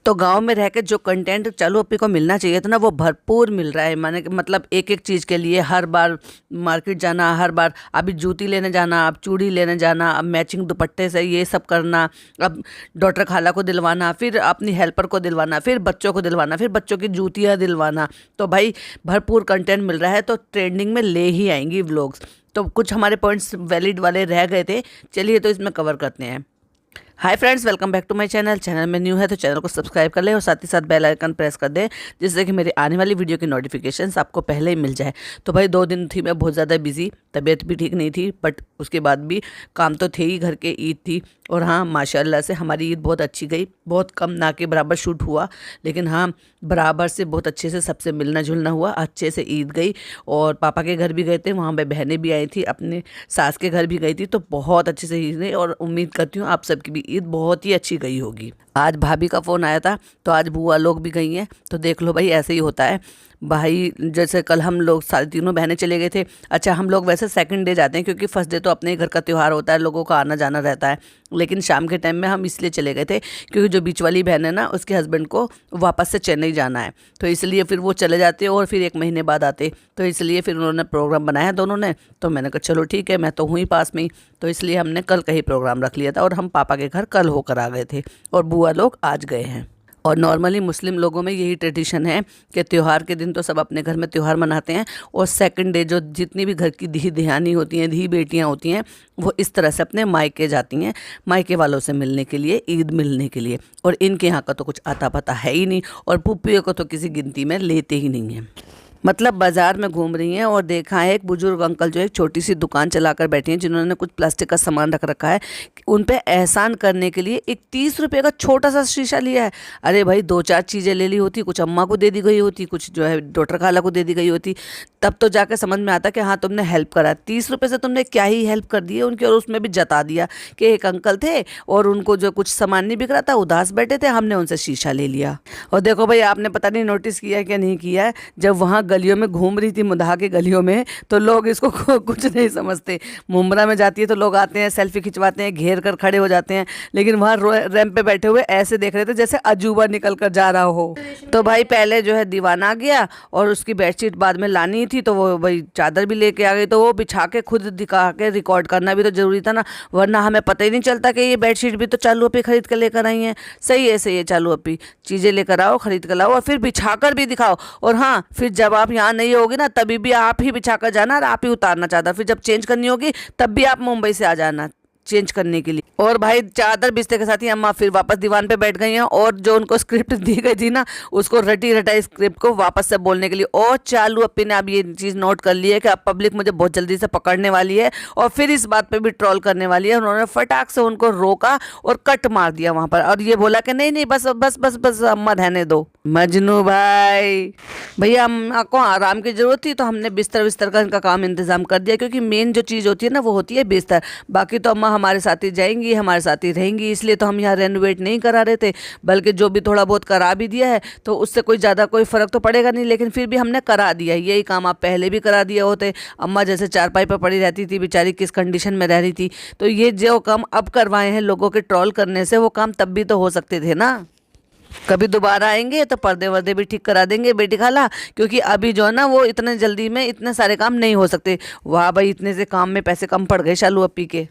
तो गांव में रह के जो कंटेंट चालू अपी को मिलना चाहिए था ना, वो भरपूर मिल रहा है। माने कि मतलब एक एक चीज़ के लिए हर बार मार्केट जाना, हर बार अभी जूती लेने जाना, अब चूड़ी लेने जाना, अब मैचिंग दुपट्टे से ये सब करना, अब डॉक्टर खाला को दिलवाना, फिर अपनी हेल्पर को दिलवाना, फिर बच्चों को दिलवाना, फिर बच्चों की जूतियाँ दिलवाना। तो भाई भरपूर कंटेंट मिल रहा है, तो ट्रेंडिंग में ले ही आएंगी व्लॉग्स। तो कुछ हमारे पॉइंट्स वैलिड वाले रह गए थे, चलिए तो इसमें कवर करते हैं। Hi friends, welcome back to my channel. Channel में न्यू है तो चैनल को सब्सक्राइब कर लें और साथ ही साथ बेल आइकन प्रेस कर दें, जिससे कि मेरी आने वाली वीडियो की नोटिफिकेशंस आपको पहले ही मिल जाए। तो भाई 2 दिन थी मैं बहुत ज़्यादा बिजी, तबीयत भी ठीक नहीं थी, बट उसके बाद भी काम तो थे ही, घर के ईद थी। और हाँ, माशाल्लाह से हमारी ईद बहुत अच्छी गई। बहुत कम ना के बराबर शूट हुआ, लेकिन हाँ बराबर से बहुत अच्छे से सबसे मिलना जुलना हुआ, अच्छे से ईद गई। और पापा के घर भी गए थे, वहाँ पे बहनें भी आई थी, अपने सास के घर भी गई थी, तो बहुत अच्छे से ईद गई। और उम्मीद करती हूँ आप सबकी भी ईद बहुत ही अच्छी गई होगी। आज भाभी का फ़ोन आया था, तो आज बुआ लोग भी गई हैं। तो देख लो भाई, ऐसे ही होता है भाई। जैसे कल हम लोग सारी तीनों बहनें चले गए थे। अच्छा, हम लोग वैसे सेकंड डे जाते हैं, क्योंकि फर्स्ट डे तो अपने ही घर का त्यौहार होता है, लोगों का आना जाना रहता है। लेकिन शाम के टाइम में हम इसलिए चले गए थे, क्योंकि जो बीच वाली बहन है ना, उसके हस्बैंड को वापस से चेन्नई जाना है, तो इसलिए फिर वो चले जाते और फिर 1 महीने बाद आते। तो इसलिए फिर उन्होंने प्रोग्राम बनाया दोनों ने। तो मैंने कहा चलो ठीक है, मैं तो हूँ ही पास में ही, तो इसलिए हमने कल का ही प्रोग्राम रख लिया था। और हम पापा के घर कल होकर आ गए थे और बुआ लोग आज गए हैं। और नॉर्मली मुस्लिम लोगों में यही ट्रेडिशन है कि त्यौहार के दिन तो सब अपने घर में त्यौहार मनाते हैं, और सेकंड डे जो जितनी भी घर की धी धियानी होती हैं, धी बेटियां होती हैं, वो इस तरह से अपने मायके जाती हैं, मायके वालों से मिलने के लिए, ईद मिलने के लिए। और इनके यहाँ का तो कुछ आता पता है ही नहीं, और पुप्पियों को तो किसी गिनती में लेते ही नहीं हैं। मतलब बाजार में घूम रही हैं और देखा है एक बुजुर्ग अंकल जो एक छोटी सी दुकान चलाकर बैठे हैं, जिन्होंने कुछ प्लास्टिक का सामान रख रखा है। उन पे एहसान करने के लिए एक 30 रुपये का छोटा सा शीशा लिया है। अरे भाई 2-4 चीज़ें ले ली होती, कुछ अम्मा को दे दी गई होती, कुछ जो है डॉक्टर खाला को दे दी गई होती, तब तो जाके समझ में आता कि हाँ तुमने हेल्प करा। 30 रुपये से तुमने क्या ही हेल्प कर दी है उनकी। और उसमें भी जता दिया कि एक अंकल थे और उनको जो कुछ सामान नहीं बिक रहा था, उदास बैठे थे, हमने उनसे शीशा ले लिया। और देखो भाई, आपने पता नहीं नोटिस किया है क्या नहीं किया है, जब वहाँ गलियों में घूम रही थी, मुदहा के गलियों में, तो लोग इसको कुछ नहीं समझते। मुंब्रा में जाती है तो लोग आते हैं, सेल्फी खिंचवाते हैं, घेर कर खड़े हो जाते हैं, लेकिन वहाँ रैंप पे बैठे हुए ऐसे देख रहे थे जैसे अजूबा निकल कर जा रहा हो। तो भाई पहले जो है दीवाना आ गया, और उसकी बेडशीट बाद में लानी थी, तो वो भाई चादर भी लेके आ गई, तो वो बिछा के खुद दिखा के रिकॉर्ड करना भी तो जरूरी था ना, वरना हमें पता ही नहीं चलता कि ये बेडशीट भी तो चालू अपी खरीद कर लेकर आई हैं। सही है, सही है, चालू अपी चीज़ें लेकर आओ, खरीद कर लाओ, और फिर बिछा कर भी दिखाओ। और हाँ, फिर जब आप यहाँ नहीं होगी ना, तभी भी आप ही बिछा कर जाना और आप ही उतारना चादर। फिर जब चेंज करनी होगी तब भी आप मुंबई से आ जाना चेंज करने के लिए। और भाई चादर बिस्तर के साथ ही अम्मा फिर वापस दीवान पे बैठ गई हैं, और जो उनको स्क्रिप्ट दी गई थी ना, उसको रटी रटाई स्क्रिप्ट को वापस से बोलने के लिए। और चालू अपी ने अब ये चीज़ नोट कर ली है कि अब पब्लिक मुझे बहुत जल्दी से पकड़ने वाली है, और फिर इस बात पे भी ट्रोल करने वाली है। उन्होंने फटाक से उनको रोका और कट मार दिया वहाँ पर, और ये बोला कि नहीं नहीं, बस बस बस बस अम्मा रहने दो। मजनू भाई, भैया अम्मा को आराम की ज़रूरत थी, तो हमने बिस्तर विस्तर का इनका काम इंतज़ाम कर दिया, क्योंकि मेन जो चीज़ होती है ना, वो होती है बिस्तर। बाकी तो अम्मा हमारे साथ ही जाएंगी, हमारे साथ ही रहेंगी, इसलिए तो हम यहाँ रेनोवेट नहीं करा रहे थे, बल्कि जो भी थोड़ा बहुत करा भी दिया है, तो उससे कोई ज़्यादा कोई फ़र्क तो पड़ेगा नहीं, लेकिन फिर भी हमने करा दिया। यही काम आप पहले भी करा दिए होते। अम्मा जैसे चारपाई पर पड़ी रहती थी, बेचारी किस कंडीशन में रह रही थी, तो ये जो काम अब करवाए हैं लोगों के ट्रोल करने से, वो काम तब भी तो हो सकते थे ना। कभी दोबारा आएंगे तो पर्दे वर्दे भी ठीक करा देंगे बेटी खाला, क्योंकि अभी जो है ना, वो इतने जल्दी में इतने सारे काम नहीं हो सकते। वाह भाई, इतने से काम में पैसे कम पड़ गए शालू अपी के।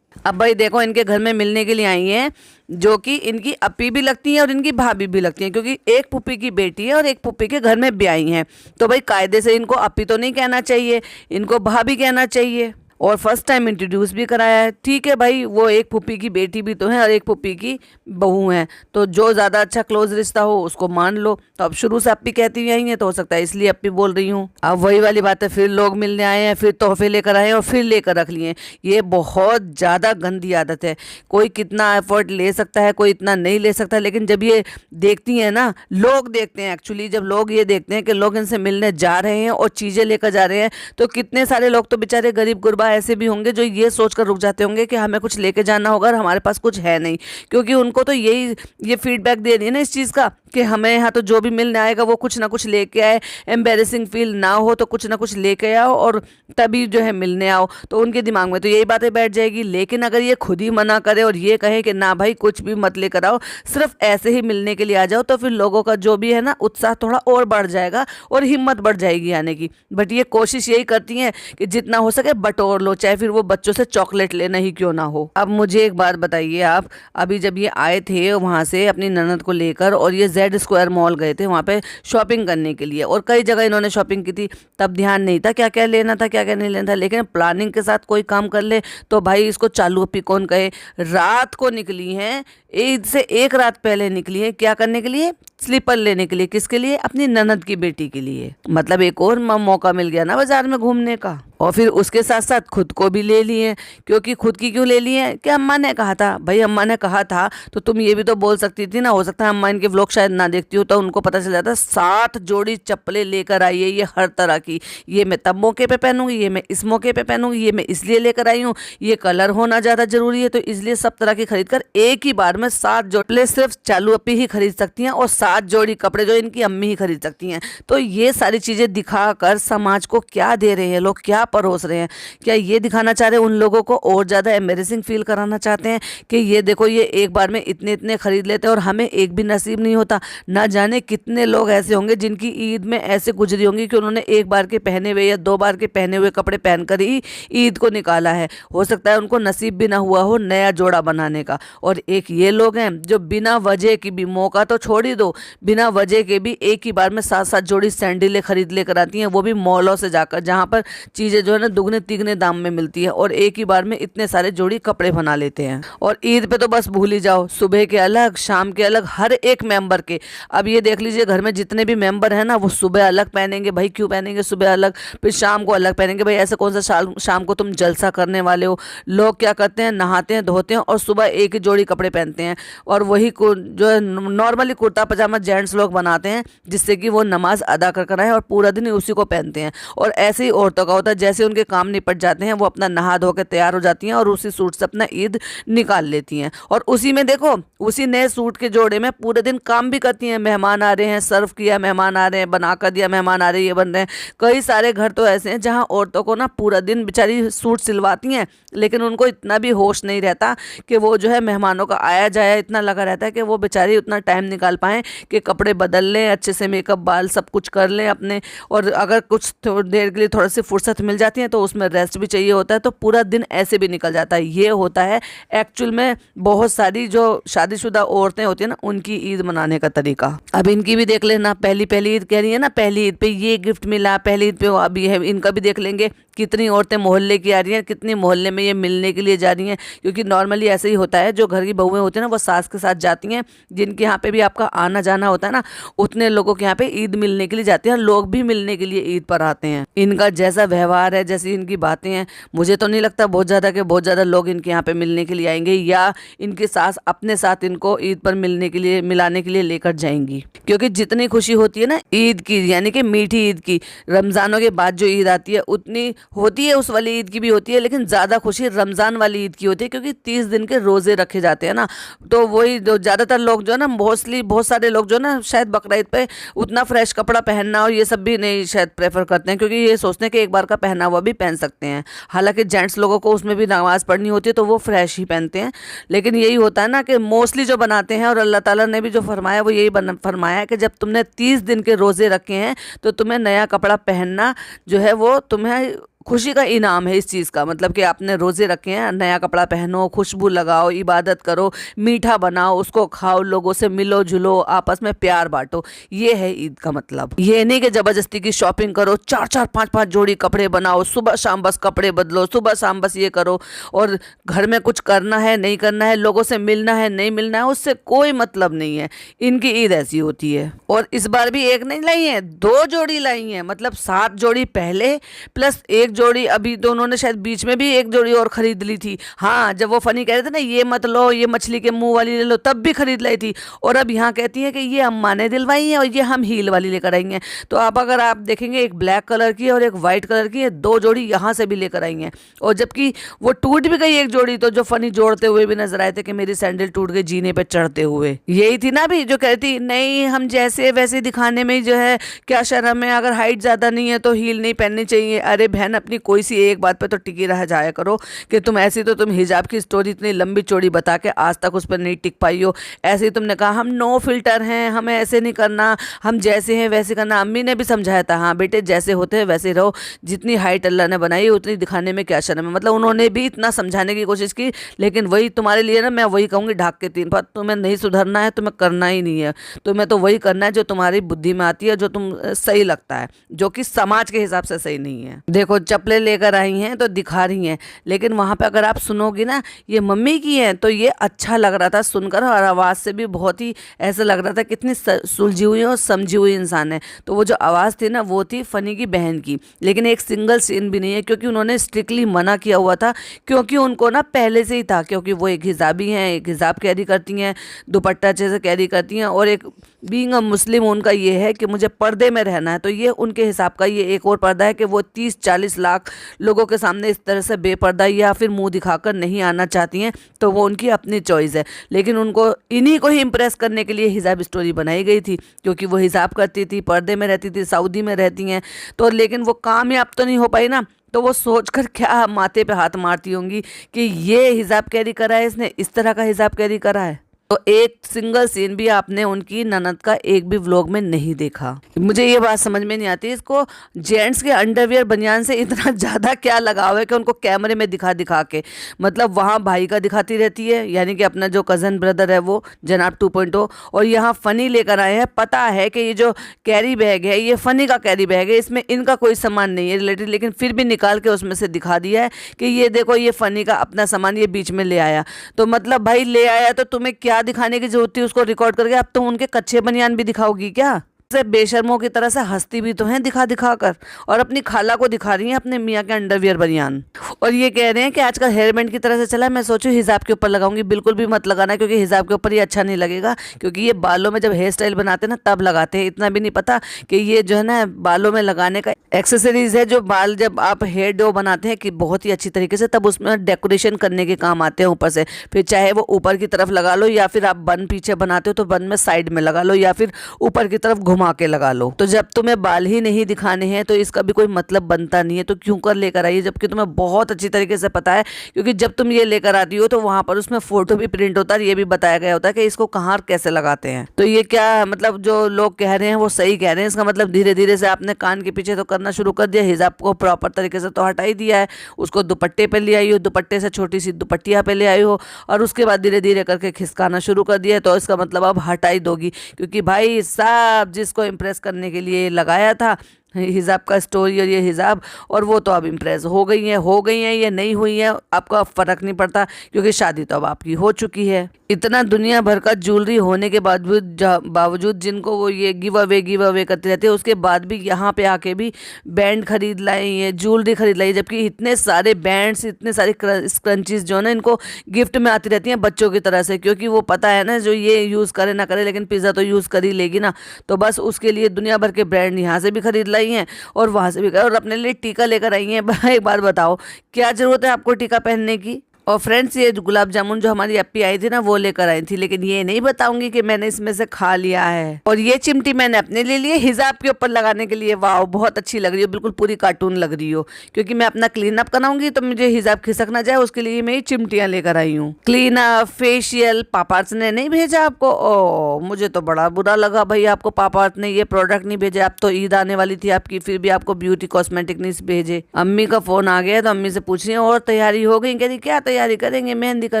अब भाई देखो, इनके घर में मिलने के लिए आई हैं, जो कि इनकी अपी भी लगती हैं और इनकी भाभी भी लगती हैं, क्योंकि एक पुप्पी की बेटी है और एक पुप्पी के घर में ब्याही हैं। तो भाई कायदे से इनको अपी तो नहीं कहना चाहिए, इनको भाभी कहना चाहिए। और फर्स्ट टाइम इंट्रोड्यूस भी कराया है। ठीक है भाई, वो एक पुप्पी की बेटी भी तो है और एक पुप्पी की बहू है, तो जो ज़्यादा अच्छा क्लोज रिश्ता हो उसको मान लो। तो अब शुरू से अपी कहती आई हैं, तो हो सकता है इसलिए अपी बोल रही हूँ। अब वही वाली बात है, फिर लोग मिलने आए हैं, फिर तोहफे लेकर आए हैं और फिर लेकर रख लिए। ये बहुत ज़्यादा गंदी आदत है। कोई कितना एफर्ट ले सकता है, कोई इतना नहीं ले सकता, लेकिन जब ये देखती हैं ना, लोग देखते हैं एक्चुअली, जब लोग ये देखते हैं कि लोग इनसे मिलने जा रहे हैं और चीज़ें लेकर जा रहे हैं, तो कितने सारे लोग तो बेचारे गरीब गुरबा ऐसे भी होंगे जो ये सोचकर रुक जाते होंगे कि हमें कुछ लेके जाना होगा और हमारे पास कुछ है नहीं, क्योंकि उनको तो ये फीडबैक दे रही है ना इस चीज़ का कि हमें यहाँ तो जो भी मिलने आएगा वो कुछ ना कुछ लेके आए, एम्बेरसिंग फील ना हो तो कुछ ना कुछ लेके आओ और तभी जो है मिलने आओ। तो उनके दिमाग में तो यही बातें बैठ जाएगी। लेकिन अगर ये खुद ही मना करे और ये कहे कि ना भाई कुछ भी मत लेकर आओ, सिर्फ ऐसे ही मिलने के लिए आ जाओ, तो फिर लोगों का जो भी है ना उत्साह थोड़ा और बढ़ जाएगा और हिम्मत बढ़ जाएगी आने की। बट ये कोशिश यही करती हैं कि जितना हो सके बटोर लो, चाहे फिर वो बच्चों से चॉकलेट लेना ही क्यों ना हो। अब मुझे एक बात बताइए, आप अभी जब ये आए थे वहाँ से अपनी ननद को लेकर और ये जेड स्क्वायर मॉल गए थे वहाँ पे शॉपिंग करने के लिए, और कई जगह इन्होंने शॉपिंग की थी, तब ध्यान नहीं था क्या क्या लेना था क्या क्या नहीं लेना था। लेकिन प्लानिंग के साथ कोई काम कर ले तो भाई इसको चालू अपी कौन कहे। रात को निकली हैं, ईद से एक रात पहले निकली हैं, क्या करने के लिए? स्लीपर लेने के लिए। किसके लिए? अपनी ननद की बेटी के लिए। मतलब एक और मौका मिल गया ना बाजार में घूमने का। और फिर उसके साथ साथ खुद को भी ले लिए, क्योंकि खुद की क्यों ले लिए? कि अम्मा ने कहा था। भाई अम्मा ने कहा था तो तुम ये भी तो बोल सकती थी ना। हो सकता है अम्मा इनके व्लॉग शायद ना देखती हो तो उनको पता चल जाता। 7 जोड़ी चप्पलें लेकर आई है ये हर तरह की। ये मैं तब मौके पे पहनूंगी, ये मैं इस मौके पे पहनूंगी, ये मैं इसलिए लेकर आई हूँ, ये कलर होना ज़्यादा जरूरी है तो इसलिए सब तरह की खरीद कर एक ही बार में 7 जोड़ी सिर्फ चालू अपी ही खरीद सकती हैं और 7 जोड़ी कपड़े जो इनकी अम्मी ही खरीद सकती हैं। तो ये सारी चीज़ें दिखाकर समाज को क्या दे रहे हैं लोग, क्या परोस रहे हैं? क्या ये दिखाना चाह रहे हैं उन लोगों को और ज़्यादा एम्बेरसिंग फील कराना चाहते हैं कि ये देखो ये एक बार में इतने इतने खरीद लेते हैं और हमें एक भी नसीब नहीं होता। ना जाने कितने लोग ऐसे होंगे जिनकी ईद में ऐसे गुजरी होंगी कि उन्होंने एक बार के पहने हुए या 2 बार के पहने हुए कपड़े पहनकर ही ईद को निकाला है। हो सकता है उनको नसीब भी ना हुआ हो नया जोड़ा बनाने का। और एक ये लोग हैं जो बिना वजह की भी, मौका तो छोड़ ही दो, बिना वजह के भी एक ही बार में 7-7 जोड़ी सैंडलें खरीद लेकर आती हैं, वो भी मॉलों से जाकर, जहाँ पर चीज़ें जो है ना दुगने तिगने दाम में मिलती है, और एक ही बार में इतने सारे जोड़ी कपड़े बना लेते हैं। और ईद पे तो बस भूल ही जाओ, सुबह के अलग शाम के अलग, हर एक मेंबर के। अब ये देख लीजिए घर में जितने भी मेंबर हैं ना वो सुबह अलग पहनेंगे। भाई क्यों पहनेंगे सुबह अलग, फिर शाम को अलग पहनेंगे? भाई ऐसे कौन सा शाम को तुम जलसा करने वाले हो? लोग क्या करते हैं, नहाते हैं धोते हैं और सुबह एक ही जोड़ी कपड़े पहनते हैं, और वही जो है नॉर्मली कुर्ता पजामा जेंट्स लोग बनाते हैं जिससे कि वो नमाज अदा कर आए और पूरा दिन उसी को पहनते हैं। और ऐसे ही औरतों का होता है, जैसे उनके काम निपट जाते हैं वो अपना नहा धो के तैयार हो जाती हैं और उसी सूट से अपना ईद निकाल लेती हैं। और उसी में देखो, उसी नए सूट के जोड़े में पूरे दिन काम भी करती हैं। मेहमान आ रहे हैं, सर्व किया, मेहमान आ रहे हैं, बना कर दिया, मेहमान आ रहे हैं, ये बन रहे हैं। कई सारे घर तो ऐसे हैं जहाँ औरतों को ना पूरा दिन बेचारी सूट सिलवाती हैं, लेकिन उनको इतना भी होश नहीं रहता कि वो जो है मेहमानों का आया जाया इतना लगा रहता है कि वो बेचारी उतना टाइम निकाल पाएँ कि कपड़े बदल लें, अच्छे से मेकअप बाल सब कुछ कर लें अपने। और अगर कुछ थोड़ी देर के लिए थोड़ी सी फुर्सत मिल जाती है तो उसमें रेस्ट भी चाहिए होता है, तो पूरा दिन ऐसे भी निकल जाता है। ये होता है एक्चुअल में बहुत सारी जो शादीशुदा औरतें होती है ना उनकी ईद मनाने का तरीका। अब इनकी भी देख लेना, पहली ईद कह रही है ना, पहली ईद पे ये गिफ्ट मिला, पहली ईद पे वो अभी है, इनका भी देख लेंगे। कितनी औरतें मोहल्ले की आ रही हैं, कितनी मोहल्ले में ये मिलने के लिए जा रही हैं, क्योंकि नॉर्मली ऐसे ही होता है, जो घर की बहुएं होती हैं ना वो सास के साथ जाती हैं, जिनके यहाँ पे भी आपका आना जाना होता है ना, उतने लोगों के यहाँ पे ईद मिलने के लिए जाते हैं। लोग भी मिलने के लिए ईद पर आते हैं। इनका जैसा व्यवहार है, जैसी इनकी बातें हैं, मुझे तो नहीं लगता बहुत ज़्यादा लोग इनके यहाँ पे मिलने के लिए आएंगे, या इनकी सास अपने साथ इनको ईद पर मिलाने के लिए लेकर जाएंगी। क्योंकि जितनी खुशी होती है ना ईद की, यानी कि मीठी ईद की, रमज़ानों के बाद जो ईद आती है उतनी होती है, उस वाली ईद की भी होती है, लेकिन ज़्यादा खुशी रमज़ान वाली ईद की होती है, क्योंकि 30 दिन के रोज़े रखे जाते हैं ना। तो वही जो ज़्यादातर लोग जो है ना, मोस्टली बहुत सारे लोग जो है ना शायद बकरा ईद पे उतना फ्रेश कपड़ा पहनना और ये सब भी नहीं शायद प्रेफर करते हैं, क्योंकि ये सोचते हैं कि एक बार का पहना हुआ भी पहन सकते हैं। हालांकि जेंट्स लोगों को उसमें भी नमाज़ पढ़नी होती है तो वो फ्रेश ही पहनते हैं। लेकिन यही होता है ना कि मोस्टली जो बनाते हैं, और अल्लाह ताला ने भी जो फरमाया वो यही फरमाया है कि जब तुमने 30 दिन के रोज़े रखे हैं तो तुम्हें नया कपड़ा पहनना जो है वो तुम्हें खुशी का इनाम है। इस चीज़ का मतलब कि आपने रोज़े रखे हैं, नया कपड़ा पहनो, खुशबू लगाओ, इबादत करो, मीठा बनाओ, उसको खाओ, लोगों से मिलो जुलो, आपस में प्यार बांटो। ये है ईद का मतलब। ये नहीं कि ज़बरदस्ती की शॉपिंग करो, 4-4 5-5 जोड़ी कपड़े बनाओ, सुबह शाम बस कपड़े बदलो, सुबह शाम बस ये करो, और घर में कुछ करना है नहीं करना है, लोगों से मिलना है नहीं मिलना है, उससे कोई मतलब नहीं है। इनकी ईद ऐसी होती है। और इस बार भी एक नहीं लाई है, 2 जोड़ी लाई हैं, मतलब 7 जोड़ी पहले प्लस 1 एक जोड़ी, अभी तो उन्होंने शायद बीच में भी एक जोड़ी और खरीद ली थी। हाँ, जब वो फनी कह रहे थे ना ये मत लो, ये मछली के मुंह वाली ले लो, तब भी खरीद लाई थी। और अब यहाँ कहती है कि ये अम्मा ने दिलवाई है और ये हम हील वाली लेकर आई हैं। तो आप अगर आप देखेंगे एक ब्लैक कलर की और एक व्हाइट कलर की है, दो जोड़ी यहाँ से भी लेकर आई हैं। और जबकि वो टूट भी गई एक जोड़ी, तो जो फनी जोड़ते हुए भी नजर आए थे कि मेरी सैंडल टूट गई जीने पे चढ़ते हुए। यही थी ना भी जो कहती नहीं हम जैसे वैसे दिखाने में जो है क्या शर्म है, अगर हाइट ज्यादा नहीं है तो हील नहीं पहननी चाहिए। अरे बहन, अपनी कोई सी एक बात पे तो टिकी रह जाया करो कि तुम ऐसी, तो तुम हिजाब की स्टोरी इतनी लंबी चौड़ी बता के आज तक उस पर नहीं टिक पाई हो। ऐसे ही तुमने कहा हम नो फिल्टर हैं, हमें ऐसे नहीं करना, हम जैसे हैं वैसे करना। अम्मी ने भी समझाया था, हाँ बेटे जैसे होते हैं वैसे रहो, जितनी हाइट अल्लाह ने बनाई है उतनी दिखाने में क्या शर्म है। मतलब उन्होंने भी इतना समझाने की कोशिश की, लेकिन वही तुम्हारे लिए ना, मैं वही कहूँगी ढाक के तीन बात, तुम्हें नहीं सुधरना है, तुम्हें करना ही नहीं है। तुम्हें तो वही करना है जो तुम्हारी बुद्धि में आती है, जो तुम सही लगता है, जो कि समाज के हिसाब से सही नहीं है। देखो चप्पलें लेकर आई हैं तो दिखा रही हैं, लेकिन वहां पे अगर आप सुनोगी ना ये मम्मी की है, तो ये अच्छा लग रहा था सुनकर, और आवाज़ से भी बहुत ही ऐसा लग रहा था कितनी सुलझी हुई और समझी हुई इंसान है। तो वो जो आवाज़ थी ना वो थी फनी की बहन की, लेकिन एक सिंगल सीन भी नहीं है, क्योंकि उन्होंने स्ट्रिक्टली मना किया हुआ था, क्योंकि उनको ना पहले से ही था, क्योंकि वो एक हिजाबी हैं, एक हिजाब कैरी करती हैं, दुपट्टा अच्छे से कैरी करती हैं, और एक बीइंग अ मुस्लिम उनका ये है कि मुझे पर्दे में रहना है। तो ये उनके हिसाब का ये एक और पर्दा है कि वो 30-40 लाख लोगों के सामने इस तरह से बेपर्दा या फिर मुंह दिखाकर नहीं आना चाहती हैं, तो वो उनकी अपनी चॉइस है। लेकिन उनको इन्हीं को ही इम्प्रेस करने के लिए हिजाब स्टोरी बनाई गई थी, क्योंकि वो हिजाब करती थी, पर्दे में रहती थी, सऊदी में रहती हैं, तो लेकिन वो कामयाब तो नहीं हो पाई ना। तो वो सोचकर क्या माथे पे हाथ मारती होंगी कि ये हिजाब कैरी करा है इसने, इस तरह का हिजाब कैरी करा है। तो एक सिंगल सीन भी आपने उनकी ननद का एक भी व्लॉग में नहीं देखा। मुझे ये बात समझ में नहीं आती, इसको जेंट्स के अंडरवियर बनियान से इतना ज़्यादा क्या लगाव है कि उनको कैमरे में दिखा दिखा के, मतलब वहाँ भाई का दिखाती रहती है, यानी कि अपना जो कज़न ब्रदर है वो जनाब 2.0, और यहाँ फ़नी लेकर आए हैं। पता है कि ये जो कैरी बैग है ये फ़नी का कैरी बैग है, इसमें इनका कोई सामान नहीं है रिलेटेड, लेकिन फिर भी निकाल के उसमें से दिखा दिया है कि ये देखो ये फ़नी का अपना सामान ये बीच में ले आया। तो मतलब भाई ले आया तो तुम्हें क्या दिखाने की जरूरत थी उसको रिकॉर्ड करके? अब तुम उनके कच्चे बनियान भी दिखाओगी क्या? से बेशर्मों की तरह से हंसती भी तो हैं दिखा दिखा कर, और अपनी खाला को दिखा रही हैं अपने मियाँ के अंडरवियर बनियान, और ये कह रहे हैं कि आजकल हेयर बैंड की तरह से चला है। मैं सोचूं हिजाब के ऊपर लगाऊंगी, बिल्कुल भी मत लगाना, क्योंकि हिजाब के ऊपर ये अच्छा नहीं लगेगा, क्योंकि ये बालों में जब हेयर स्टाइल बनाते हैं ना तब लगाते हैं। इतना भी नहीं पता कि ये जो है ना बालों में लगाने का एक्सेसरीज है, जो बाल जब आप हेयर डो बनाते हैं कि बहुत ही अच्छी तरीके से, तब उसमें डेकोरेशन करने के काम आते हैं ऊपर से। फिर चाहे वो ऊपर की तरफ लगा लो, या फिर आप बन पीछे बनाते हो तो बन में साइड में लगा लो, या फिर ऊपर की तरफ घुमा के लगा लो। तो जब तुम्हें बाल ही नहीं दिखाने हैं तो इसका भी कोई मतलब बनता नहीं है, तो क्यों कर लेकर आई है, जबकि तुम्हें बहुत अच्छी तरीके से पता है, क्योंकि जब तुम ये लेकर आती हो तो वहां पर उसमें फोटो भी प्रिंट होता है, ये भी बताया गया होता है कि इसको कहाँ कैसे लगाते हैं। तो ये क्या मतलब जो लोग कह रहे हैं वो सही कह रहे हैं, इसका मतलब धीरे धीरे से आपने कान के पीछे तो करना शुरू कर दिया, हिजाब को प्रॉपर तरीके से तो हटा ही दिया है, उसको दुपट्टे पे ले आई हो, दुपट्टे से छोटी सी दुपट्टिया पे ले आई हो, और उसके बाद धीरे धीरे करके खिसकाना शुरू कर दिया है। तो इसका मतलब अब हटा ही दोगी, क्योंकि भाई साहब जिसको इम्प्रेस करने के लिए लगाया था हिजाब का स्टोरी और ये हिजाब, और वो तो अब इम्प्रेस हो गई हैं ये नहीं हुई हैं, आपको अब फ़र्क नहीं पड़ता, क्योंकि शादी तो अब आपकी हो चुकी है। इतना दुनिया भर का ज्वेलरी होने के बावजूद जिनको वो ये गिव अवे करते रहते हैं, उसके बाद भी यहाँ पे आके भी बैंड खरीद लाई है, ज्वेलरी खरीद लाई, जबकि इतने सारे बैंड्स, इतने सारे स्क्रंचीज जो है ना इनको गिफ्ट में आती रहती हैं बच्चों की तरह से, क्योंकि वो पता है ना जो ये यूज़ करे ना करे लेकिन पिज़्ज़ा तो यूज़ कर ही लेगी ना, तो बस उसके लिए दुनिया भर के ब्रांड यहाँ से भी खरीद लाई हैं और वहां से भी, और अपने लिए टीका लेकर आई हैं। एक बार बताओ क्या जरूरत है आपको टीका पहनने की? और फ्रेंड्स ये गुलाब जामुन जो हमारी अप्पी आई थी ना वो लेकर आई थी, लेकिन ये नहीं बताऊंगी कि मैंने इसमें से खा लिया है। और ये चिमटी मैंने अपने लिए लिए हिजाब के ऊपर लगाने के लिए। वाह बहुत अच्छी लग रही हो, बिल्कुल पूरी कार्टून लग रही हो, क्योंकि मैं अपना क्लीन अप कराऊंगी तो मुझे हिजाब खिसक ना जाए, उसके लिए मैं ये चिमटियां लेकर आई हूँ। क्लीन अप फेशियल पापार्थ ने नहीं भेजा आपको? ओ मुझे तो बड़ा बुरा लगा भाई, आपको पापार्थ ने ये प्रोडक्ट नहीं भेजे। आप तो ईद आने वाली थी आपकी, फिर भी आपको ब्यूटी कॉस्मेटिक नहीं भेजे। अम्मी का फोन आ गया तो अम्मी से पूछ रही है और तैयारी हो गई? कह रही क्या तैयारी करेंगे, मेहंदी का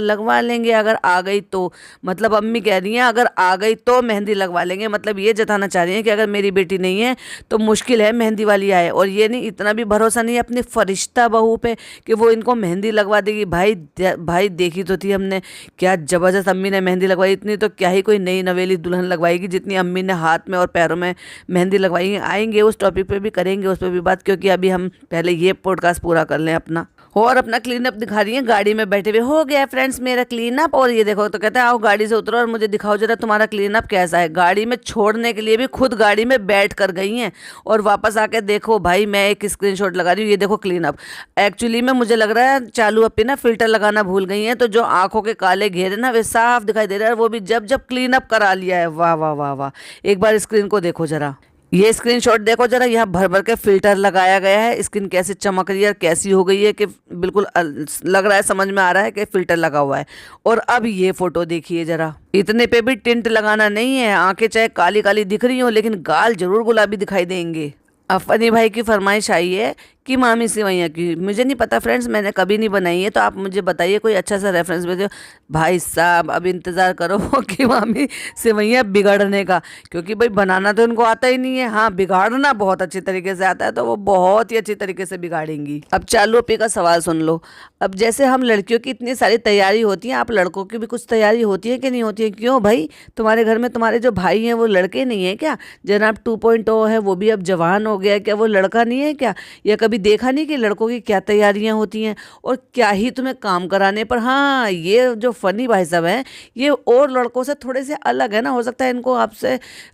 लगवा लेंगे अगर आ गई तो। मतलब अम्मी कह रही हैं अगर आ गई तो मेहंदी लगवा लेंगे, मतलब ये जताना चाह रही हैं कि अगर मेरी बेटी नहीं है तो मुश्किल है मेहंदी वाली आए। और ये नहीं, इतना भी भरोसा नहीं है अपनी फरिश्ता बहू पे कि वो इनको मेहंदी लगवा देगी। भाई देखी तो थी हमने, क्या जबरदस्त अम्मी ने मेहंदी लगवाई। इतनी तो क्या ही कोई नई नवेली दुल्हन लगवाएगी जितनी अम्मी ने हाथ में और पैरों में मेहंदी लगवाई। आएंगे उस टॉपिक पे भी, करेंगे उस पर भी बात, क्योंकि अभी हम पहले ये पॉडकास्ट पूरा कर लें अपना। और अपना क्लीन अप दिखा रही है गाड़ी में बैठे हुए। हो गया फ्रेंड्स मेरा क्लीन अप। और ये देखो, तो कहते हैं आओ गाड़ी से उतरो और मुझे दिखाओ जरा तुम्हारा क्लीन अप कैसा है। गाड़ी में छोड़ने के लिए भी खुद गाड़ी में बैठ कर गई हैं और वापस आके देखो भाई मैं एक स्क्रीनशॉट लगा रही हूँ, ये देखो क्लीन अप। एक्चुअली में मुझे लग रहा है चालू अप पे ना फिल्टर लगाना भूल गई हैं, तो जो आंखों के काले घेरे ना वे साफ दिखाई दे रहे हैं, वो भी जब जब क्लीन अप करा लिया है। वाह वाह वाह वाह, एक बार स्क्रीन को देखो जरा, ये स्क्रीनशॉट देखो जरा, यहाँ भर भर के फिल्टर लगाया गया है। स्किन कैसे चमक रही है और कैसी हो गई है कि बिल्कुल लग रहा है, समझ में आ रहा है कि फिल्टर लगा हुआ है। और अब ये फोटो देखिए जरा, इतने पे भी टिंट लगाना नहीं है, आंखें चाहे काली काली दिख रही हो लेकिन गाल जरूर गुलाबी दिखाई देंगे। अब फनी भाई की फरमाइश आई है कि मामी सेवैयाँ की, मुझे नहीं पता फ्रेंड्स, मैंने कभी नहीं बनाई है, तो आप मुझे बताइए कोई अच्छा सा रेफरेंस भेजो। भाई साहब अब इंतज़ार करो कि मामी सेवैयाँ बिगड़ने का, क्योंकि भाई बनाना तो इनको आता ही नहीं है। हाँ, बिगाड़ना बहुत अच्छे तरीके से आता है, तो वो बहुत ही अच्छी तरीके से बिगाड़ेंगी। अब चालू अपी का सवाल सुन लो। अब जैसे हम लड़कियों की इतनी सारी तैयारी होती है, आप लड़कों की भी कुछ तैयारी होती है कि नहीं होती है? क्यों भाई, तुम्हारे घर में तुम्हारे जो भाई हैं वो लड़के नहीं है क्या? जनाब 2.0 है, वो भी अब जवान हो गया, क्या वो लड़का नहीं है क्या? या कभी देखा नहीं कि लड़कों की क्या तैयारियां होती हैं और क्या ही तुम्हें काम कराने पर। हाँ, ये जो फनी भाई साहब हैं ये और लड़कों से थोड़े से अलग है ना, हो सकता है इनको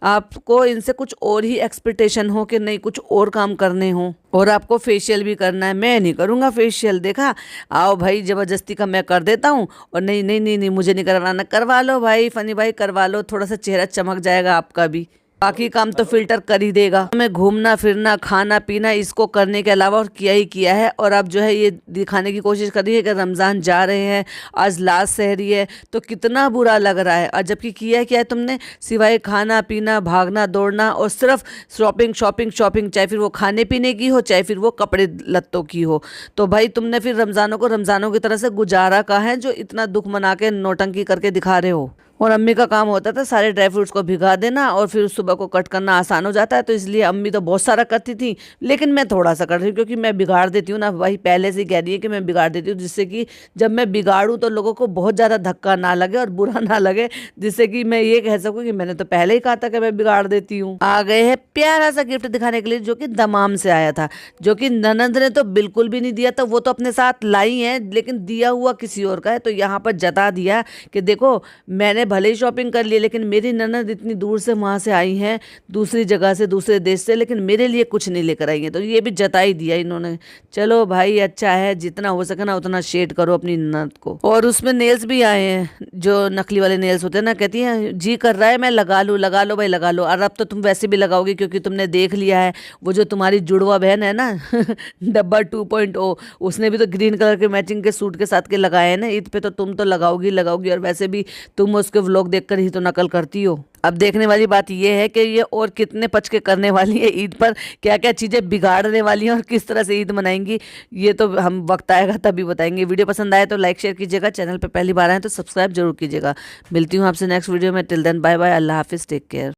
आपको इनसे कुछ और ही एक्सपेक्टेशन हो कि नहीं कुछ और काम करने हो, और आपको फेशियल भी करना है। मैं नहीं करूँगा फेशियल, देखा, आओ भाई ज़बरदस्ती का मैं कर देता हूँ। और नहीं नहीं नहीं नहीं, मुझे नहीं करवाना, करवा लो भाई फनी भाई, करवा लो, थोड़ा सा चेहरा चमक जाएगा आपका भी, बाकी काम तो फिल्टर कर ही देगा। हमें घूमना फिरना खाना पीना इसको करने के अलावा और किया ही किया है। और अब जो है ये दिखाने की कोशिश कर रही है कि रमज़ान जा रहे हैं, आज लास्ट सहरी है, तो कितना बुरा लग रहा है। और जबकि किया क्या है तुमने, सिवाय खाना पीना भागना दौड़ना और सिर्फ शॉपिंग शॉपिंग शॉपिंग, चाहे फिर वो खाने पीने की हो चाहे फिर वो कपड़े लत्तों की हो। तो भाई तुमने फिर रमज़ानों को रमज़ानों की तरह से गुजारा कहा है जो इतना दुख मना के नौटंकी करके दिखा रहे हो। और अम्मी का काम होता था सारे ड्राई फ्रूट्स को भिगा देना और फिर सुबह को कट करना आसान हो जाता है, तो इसलिए अम्मी तो बहुत सारा करती थी, लेकिन मैं थोड़ा सा कर रही हूँ क्योंकि मैं बिगाड़ देती हूँ ना भाई, पहले से कह रही है कि मैं बिगाड़ देती हूँ, जिससे कि जब मैं बिगाड़ूँ तो लोगों को बहुत ज़्यादा धक्का ना लगे और बुरा ना लगे, जिससे कि मैं ये कह सकूँ कि मैंने तो पहले ही कहा था कि मैं बिगाड़ देती हूँ। आ गए हैं प्यारा सा गिफ्ट दिखाने के लिए जो कि दमाम से आया था, जो कि ननंद ने तो बिल्कुल भी नहीं दिया था, वो तो अपने साथ लाई है लेकिन दिया हुआ किसी और का है। तो यहाँ पर जता दिया कि देखो मैंने भले ही शॉपिंग कर लिए लेकिन मेरी ननद इतनी दूर से वहाँ से आई हैं, दूसरी जगह से दूसरे देश से, लेकिन मेरे लिए कुछ नहीं लेकर आई हैं। तो ये भी जता ही दिया इन्होंने। चलो भाई अच्छा है, जितना हो सके ना उतना शेड करो अपनी ननद को। और उसमें नेल्स भी आए हैं, जो नकली वाले नेल्स होते हैं ना, कहती हैं जी कर रहा है मैं लगा लूँ, लगा लो भाई लगा लो। और अब तो तुम वैसे भी लगाओगी क्योंकि तुमने देख लिया है वो जो तुम्हारी जुड़वा बहन है ना डब्बा 2.0, उसने भी तो ग्रीन कलर के मैचिंग के सूट के साथ के लगाए हैं ना ईद पे, तो तुम तो लगाओगी लगाओगी। और वैसे भी तुम उसके व्लॉग देखकर ही तो नकल करती हो। अब देखने वाली बात यह है कि ये और कितने पच के करने वाली है ईद पर, क्या क्या चीज़ें बिगाड़ने वाली हैं और किस तरह से ईद मनाएंगी, ये तो हम वक्त आएगा तभी बताएंगे। वीडियो पसंद आए तो लाइक शेयर कीजिएगा, चैनल पर पहली बार आए तो सब्सक्राइब जरूर कीजिएगा। मिलती हूँ आपसे नेक्स्ट वीडियो में, टिल देन बाय बाय, अल्लाह हाफिज़, टेक केयर।